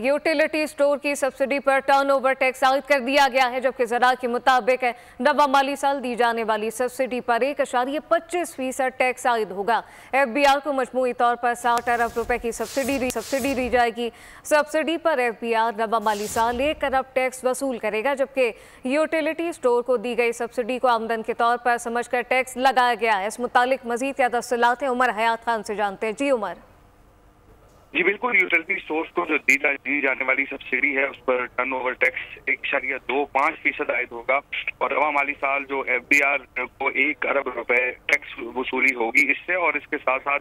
Utility store की subsidy पर turnover tax आयद कर दिया गया है, जबकि ज़राअत के मुताबिक नवा माली साल दी जाने वाली सब्सिडी पर 1.25% टैक्स आयद होगा। FBR को मजमूई तौर पर 60 अरब रुपए की सब्सिडी दी जाएगी। सब्सिडी पर FBR नवा माली साल 1 अरब टैक्स वसूल करेगा, जबकि यूटिलिटी स्टोर को दी गई सब्सिडी को आमदन के तौर पर समझकर टैक्स लगाया गया है। इस मुतालिक मजीद क्या तफसीलात हैं, उमर हयात खान से जानते हैं। जी उमर। जी बिल्कुल, यूटिलिटी स्टोर्स को जो दी जाने वाली सब्सिडी है उस पर टर्नओवर टैक्स 1.25% आयद होगा और रवा माली साल जो FBR को 1 अरब रुपए टैक्स वसूली होगी इससे, और इसके साथ साथ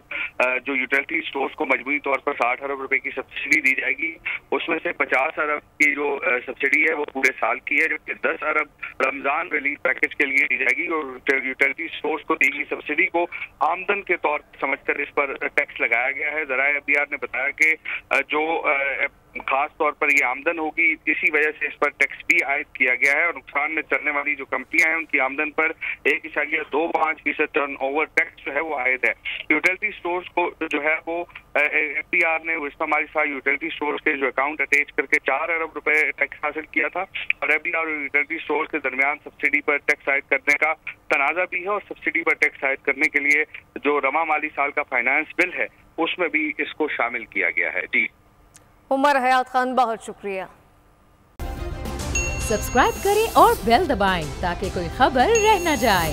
जो यूटिलिटी स्टोर्स को मजमूई तौर पर 60 अरब रुपए की सब्सिडी दी जाएगी, उसमें से 50 अरब की जो सब्सिडी है वो पूरे साल की है, जबकि 10 अरब रमजान रिलीफ पैकेज के लिए दी जाएगी। और यूटिलिटी स्टोर्स को दी गई सब्सिडी को आमदन के तौर पर समझकर इस पर टैक्स लगाया गया है। ज़राए FBR ने बताया कि जो खास तौर पर ये आमदन होगी, इसी वजह से इस पर टैक्स भी आयद किया गया है और नुकसान में चलने वाली जो कंपनियां हैं उनकी आमदन पर 1.25% टर्नओवर टैक्स जो है वो आयद है। यूटिलिटी स्टोर्स को जो है वो FBR ने गुज़श्ता माली साल यूटिलिटी स्टोर्स के जो अकाउंट अटैच करके 4 अरब रुपए टैक्स हासिल किया था और FBR और यूटिलिटी स्टोर्स के दरमियान सब्सिडी पर टैक्स आयद करने का तनाज़ा भी है और सब्सिडी पर टैक्स आयद करने के लिए जो रवा माली साल का फाइनेंस बिल है उसमें भी इसको शामिल किया गया है। जी उमर हयात खान, बहुत शुक्रिया। सब्सक्राइब करें और बेल दबाएं ताकि कोई खबर रह न जाए।